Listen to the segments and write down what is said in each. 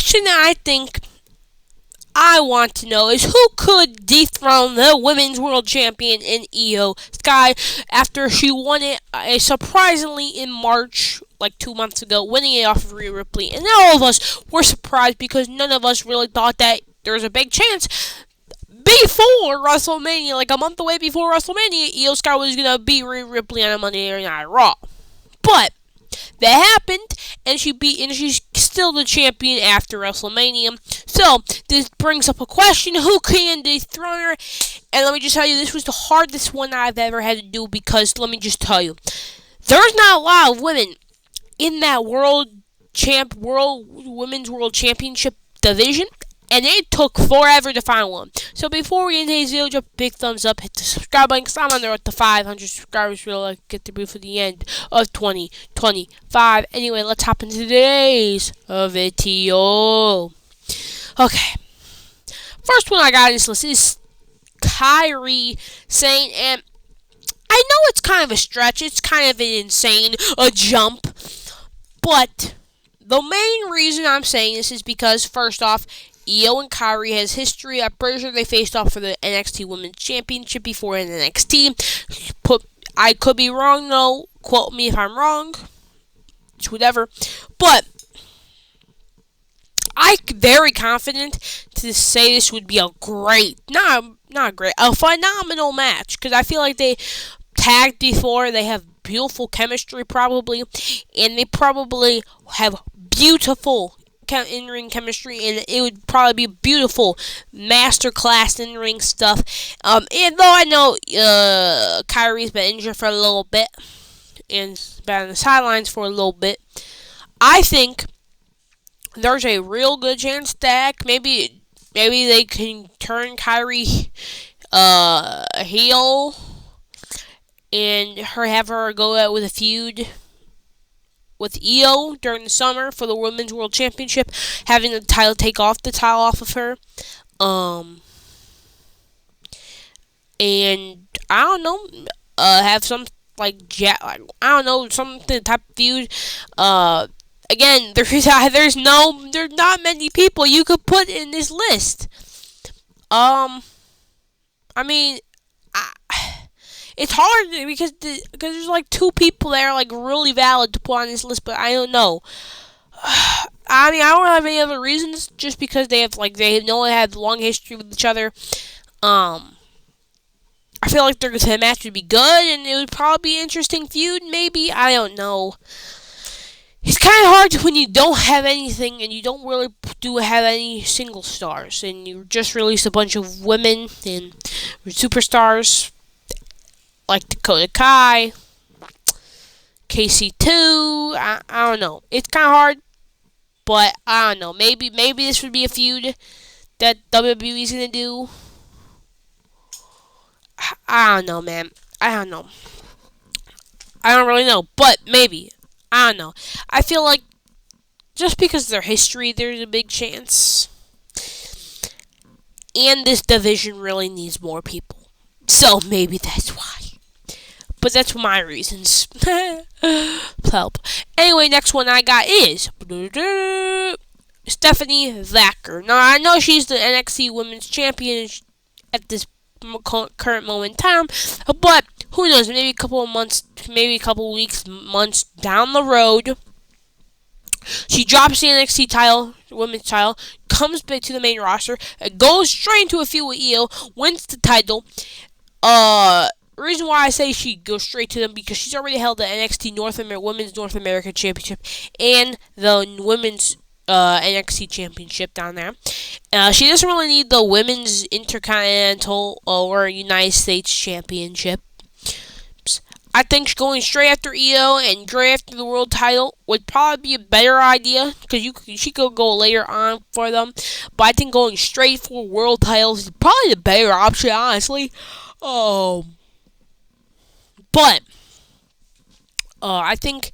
question I think I want to know is who could dethrone the Women's World Champion in Io Sky after she won it surprisingly in March, like 2 months ago, winning it off of Rhea Ripley. And all of us were surprised because none of us really thought that there was a big chance before WrestleMania, like a month away before WrestleMania, Io Sky was going to beat Rhea Ripley on a Monday Night Raw. But that happened, and she's still the champion after WrestleMania. So this brings up a question: who can dethrone her? And let me just tell you, this was the hardest one I've ever had to do because let me just tell you, there's not a lot of women in that women's world championship division. And it took forever to find one. So before we end today's video, drop a big thumbs up, hit the subscribe button, because I'm on the road to 500 subscribers. Really like to get through for the end of 2025. Anyway, let's hop into today's video. Okay. First one I got on this list is Kairi Sane. And I know it's kind of a stretch. It's kind of an insane jump. But the main reason I'm saying this is because, first off, Io and Kairi has history. I'm pretty sure they faced off for the NXT Women's Championship before in NXT. I could be wrong, though. Quote me if I'm wrong. It's whatever. But I'm very confident to say this would be a great, not great, a phenomenal match. Because I feel like they tagged before. They have beautiful chemistry, probably. And they probably have beautiful in-ring chemistry, and it would probably be beautiful masterclass in-ring stuff. And though I know Kyrie's been injured for a little bit and been on the sidelines for a little bit, I think there's a real good chance that maybe they can turn Kyrie heel and have her go out with a feud with Io during the summer for the Women's World Championship, having the title the title off of her. And I don't know, have some I don't know, something type of feud. Again, there's not many people you could put in this list. I mean, it's hard because there's like two people that are like really valid to put on this list, but I don't know. I mean, I don't have any other reasons, just because they had long history with each other. I feel like their match would be good, and it would probably be an interesting feud. Maybe, I don't know. It's kind of hard when you don't have anything and you don't really have any single stars, and you just release a bunch of women and superstars like Dakota Kai, KC2. I don't know. It's kind of hard, but I don't know. Maybe this would be a feud that WWE's gonna do. I don't know, man. I don't know. I don't really know, but maybe. I don't know. I feel like just because of their history, there's a big chance. And this division really needs more people. So maybe that's why. But that's my reasons. Help. Anyway, next one I got is Stephanie Vacker. Now, I know she's the NXT Women's Champion at this current moment in time, but who knows? Maybe a couple of months, maybe a couple of weeks, months down the road, she drops the NXT title, women's title, comes back to the main roster, goes straight into a feud with Io, wins the title. Reason why I say she goes straight to them, because she's already held the NXT Women's North America Championship and the Women's NXT Championship down there. She doesn't really need the Women's Intercontinental or United States Championship. I think going straight after Io and straight after the world title would probably be a better idea, because she could go later on for them. But I think going straight for world titles is probably the better option, honestly. But I think,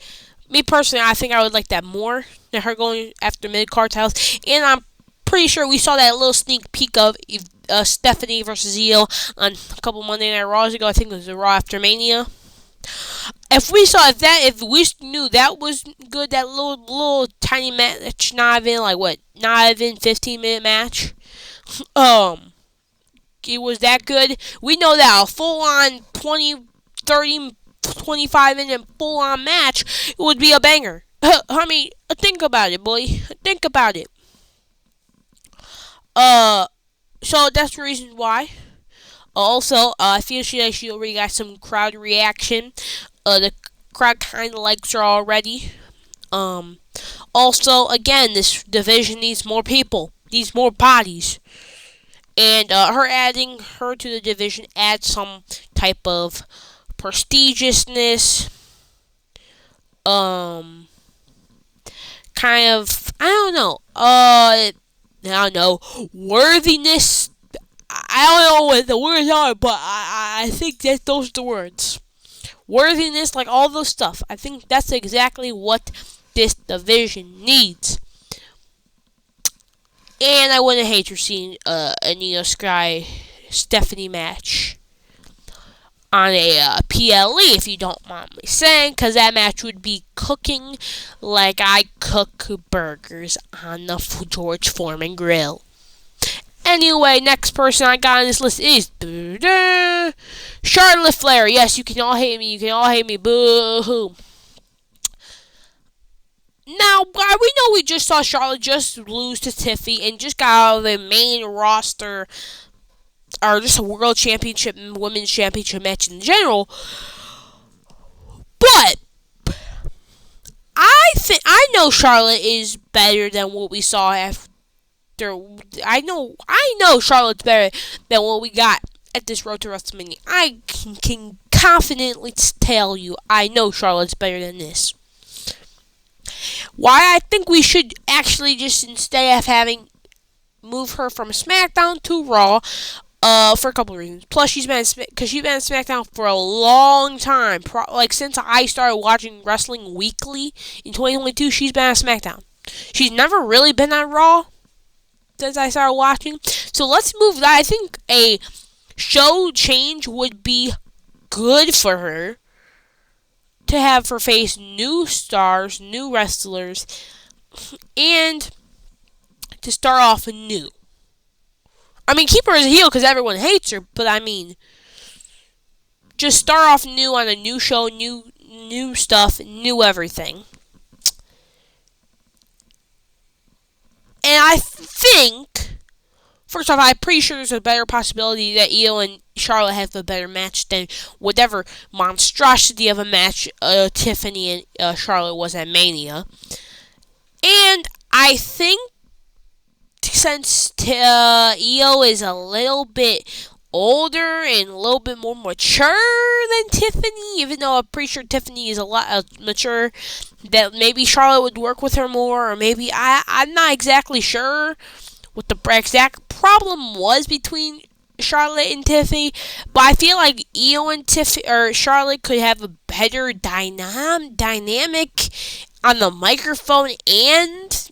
me personally, I think I would like that more than her going after mid-card titles. And I'm pretty sure we saw that little sneak peek of Stephanie versus Io on a couple Monday Night Raws ago. I think it was the Raw after Mania. If we knew that was good, that little tiny match, not even like what, not even 15-minute match. Um, it was that good. We know that a full on 20, 30, 25-minute full on match, it would be a banger. I mean, think about it, boy. Think about it. Uh, so that's the reason why. Also, I feel she already got some crowd reaction. The crowd kind of likes her already. Um, Also, again, this division needs more people, needs more bodies, and her adding her to the division adds some type of prestigiousness. Um, Kind of, I don't know. I don't know, worthiness. I don't know what the words are, but I think that those are the words. Worthiness, like all those stuff. I think that's exactly what this division needs. And I wouldn't hate to see a Neo Sky Stephanie match on a PLE, if you don't mind me saying, because that match would be cooking like I cook burgers on the George Foreman grill. Anyway, next person I got on this list is Charlotte Flair. Yes, you can all hate me. You can all hate me. Boo hoo. Now, we know we just saw Charlotte just lose to Tiffy and just got out of the main roster, or just a world championship and women's championship match in general. But I know Charlotte is better than what we saw after. I know Charlotte's better than what we got at this Road to WrestleMania. I can confidently tell you, I know Charlotte's better than this. Why I think we should actually just, instead of having, move her from SmackDown to Raw, for a couple of reasons. Plus, she's been on SmackDown for a long time. Like since I started watching wrestling weekly in 2022, she's been on SmackDown. She's never really been on Raw since I started watching. So let's move that. I think a show change would be good for her, to have her face new stars, new wrestlers, and to start off anew. I mean, keep her as a heel because everyone hates her, but I mean, just start off new on a new show, new stuff, new everything. And I think, first off, I'm pretty sure there's a better possibility that Io and Charlotte have a better match than whatever monstrosity of a match Tiffany and Charlotte was at Mania. And I think since Io is a little bit older and a little bit more mature than Tiffany, even though I'm pretty sure Tiffany is a lot mature, that maybe Charlotte would work with her more, or maybe I'm not exactly sure what the exact problem was between Charlotte and Tiffany, but I feel like Io and Charlotte could have a better dynamic on the microphone and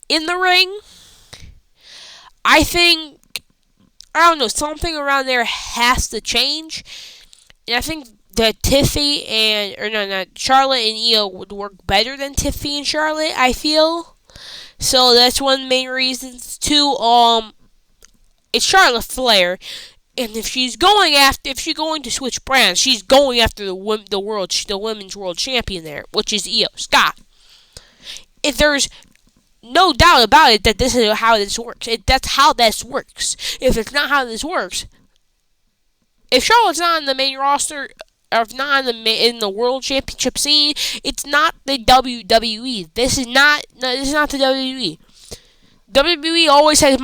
in the ring. I think, I don't know, something around there has to change. And I think that Charlotte and Io would work better than Tiffany and Charlotte, I feel. So that's one of the main reasons. Two, it's Charlotte Flair. And if she's going to switch brands, she's going after the women's world champion there, which is Io Scott. If there's no doubt about it that this is how this works. That's how this works. If it's not how this works, if Charlotte's not on the main roster, or if not in the world championship scene, it's not the WWE. This is not the WWE. WWE always has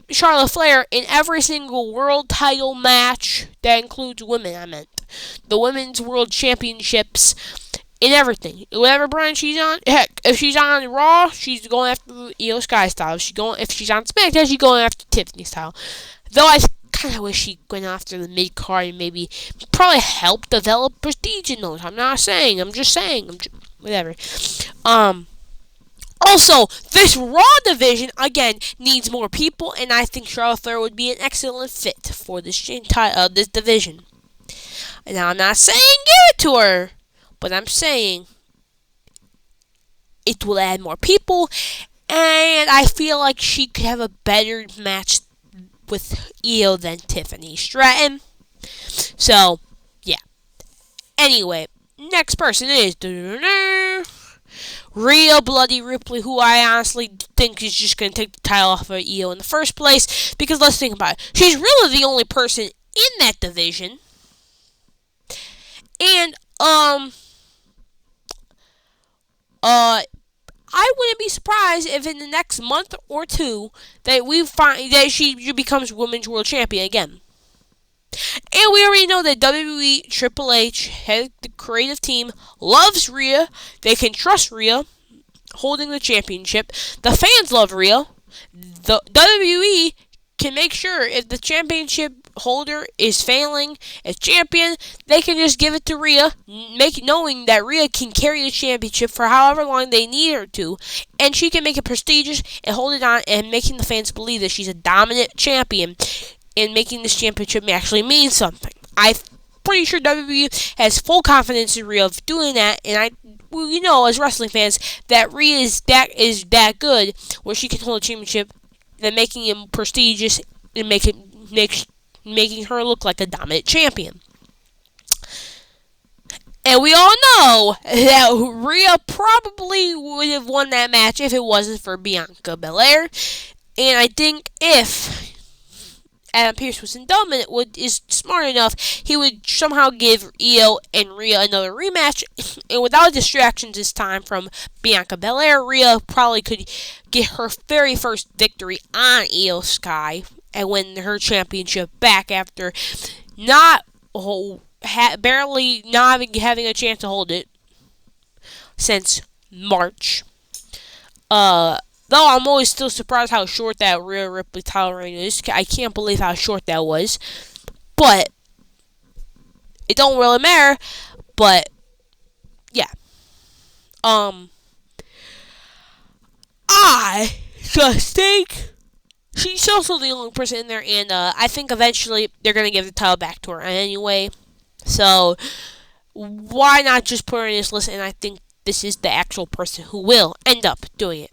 Charlotte Flair in every single world title match that includes women. I meant the women's world championships. In everything, whatever brand she's on, heck, if she's on Raw, she's going after Io Sky style. If she's on SmackDown, she's going after Tiffany style. Though I kind of wish she went after the mid card and maybe probably help develop prestige in those. I'm just saying. Whatever. Also, this Raw division again needs more people, and I think Charlotte Flair would be an excellent fit for this division. Now, I'm not saying give it to her, but I'm saying it will add more people, and I feel like she could have a better match with Io than Tiffany Stratton. So, yeah. Anyway, next person is Rhea Bloody Ripley, who I honestly think is just going to take the title off of Io in the first place. Because let's think about it. She's really the only person in that division. And, I wouldn't be surprised if in the next month or two that we find that she becomes Women's World Champion again. And we already know that WWE Triple H, head the creative team, loves Rhea. They can trust Rhea holding the championship. The fans love Rhea. The WWE can make sure if the championship holder is failing as champion, they can just give it to Rhea, knowing that Rhea can carry the championship for however long they need her to, and she can make it prestigious and hold it on, and making the fans believe that she's a dominant champion, and making this championship actually mean something. I'm pretty sure WWE has full confidence in Rhea of doing that, and as wrestling fans, that Rhea is that good where she can hold a championship and making it prestigious and making her look like a dominant champion. And we all know that Rhea probably would have won that match if it wasn't for Bianca Belair. And I think if Adam Pearce was is smart enough, he would somehow give Io and Rhea another rematch, and without distractions this time from Bianca Belair, Rhea probably could get her very first victory on Io Sky and win her championship back after barely not having a chance to hold it since March. Though I'm always still surprised how short that Rhea Ripley title reign is. I can't believe how short that was. But it don't really matter. But yeah. I just think she's also the only person in there, and I think eventually they're gonna give the title back to her anyway. So why not just put her in this list? And I think this is the actual person who will end up doing it.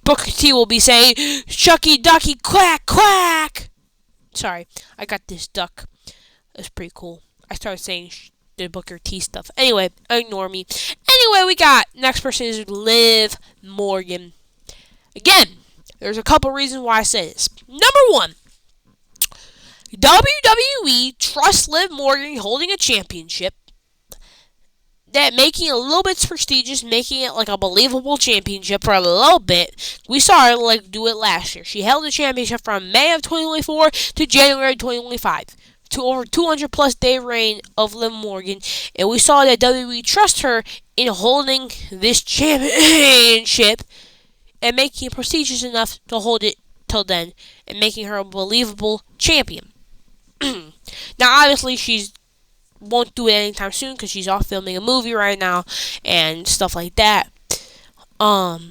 Booker T will be saying, "Shucky ducky quack quack." Sorry, I got this duck. It's pretty cool. I started saying the Booker T stuff. Anyway, ignore me. Anyway, we got next person is Liv Morgan. Again, there's a couple reasons why I say this. Number one, WWE trusts Liv Morgan holding a championship. That making it a little bit prestigious, making it like a believable championship for a little bit. We saw her do it last year. She held the championship from May of 2024 to January 2025. To over 200 plus day reign of Liv Morgan, and we saw that WWE trust her in holding this championship and making it prestigious enough to hold it till then, and making her a believable champion. Now, obviously, she won't do it anytime soon because she's off filming a movie right now and stuff like that. But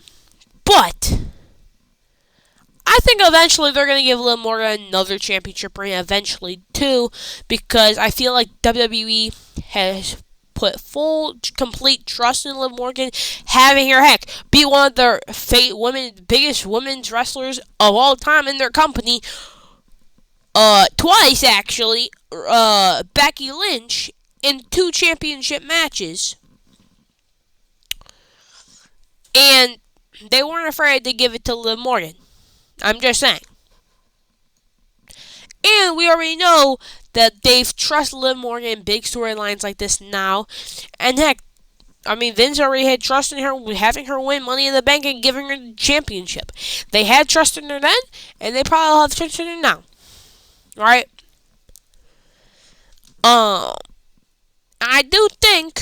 I think eventually they're going to give Liv Morgan another championship reign eventually too, because I feel like WWE has put full, complete trust in Liv Morgan, having her be one of their biggest women's wrestlers of all time in their company. Twice actually, Becky Lynch in 2 championship matches, and they weren't afraid to give it to Liv Morgan. I'm just saying. And we already know that they've trusted Liv Morgan in big storylines like this now, and heck, Vince already had trust in her, having her win Money in the Bank and giving her the championship. They had trust in her then, and they probably have trust in her now. Right? I do think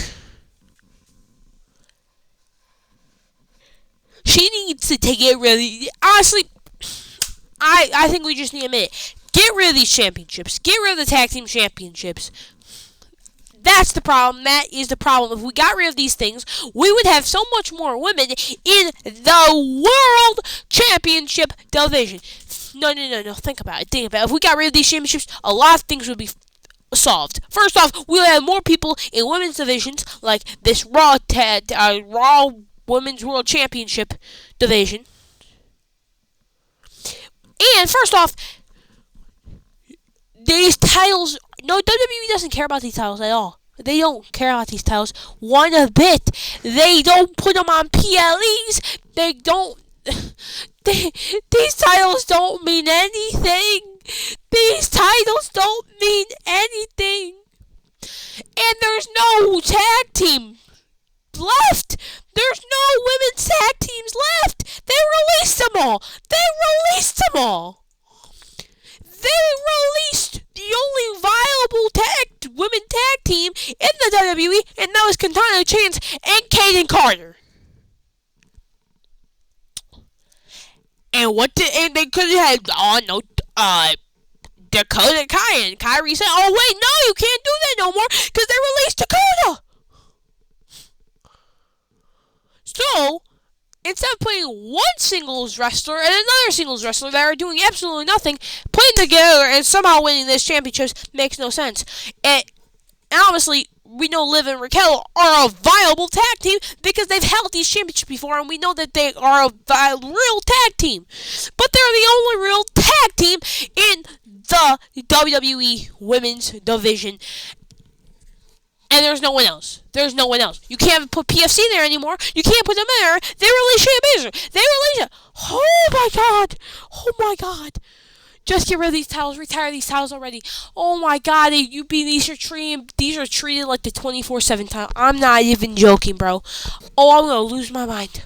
she needs to get really. Honestly, I think we just need a minute. Get rid of these championships. Get rid of the tag team championships. That's the problem. That is the problem. If we got rid of these things, we would have so much more women in the World Championship division. No, no, no, no. Think about it. Think about it. If we got rid of these championships, a lot of things would be solved. First off, we would have more people in women's divisions, like this Raw Women's World Championship division. And first off, these titles. No, WWE doesn't care about these titles at all. They don't care about these titles one a bit. They don't put them on PLEs. They don't. These titles don't mean anything. These titles don't mean anything. And there's no tag team left. There's no women's tag teams left. They released them all. They released the only viable women tag team in the WWE, and that was Katana Chance and Kaden Carter. And they could have had Dakota Kai, and Kyrie said, "Oh wait, no, you can't do that no more because they released Dakota." So instead of putting one singles wrestler and another singles wrestler that are doing absolutely nothing, putting together and somehow winning this championships makes no sense. And obviously, we know Liv and Raquel are a viable tag team because they've held these championships before, and we know that they are a real tag team. But they're the only real tag team in the WWE Women's Division. And there's no one else. You can't put PFC there anymore. You can't put them in there. They release Shayna Baszler. They release it. Oh my god. Just get rid of these titles. Retire these titles already. Oh my god. These are treated like the 24/7 title. I'm not even joking, bro. Oh, I'm gonna lose my mind.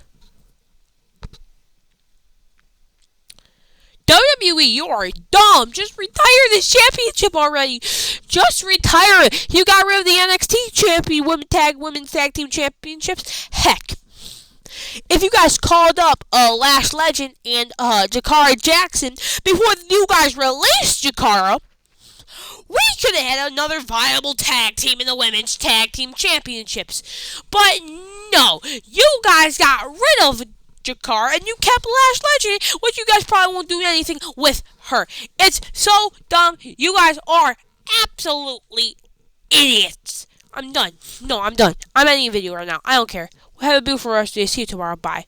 WWE, you are dumb. Just retire this championship already. Just retire it. You got rid of the NXT women's tag team championships. Heck, if you guys called up Lash Legend and Jakara Jackson before you guys released Jakara, we could have had another viable tag team in the women's tag team championships. But no, you guys got rid of Jakara, and you kept Lash Legend, which you guys probably won't do anything with her. It's so dumb. You guys are absolutely idiots. I'm done. No, I'm done. I'm ending the video right now. I don't care. Have a beautiful rest of the day. See you tomorrow. Bye.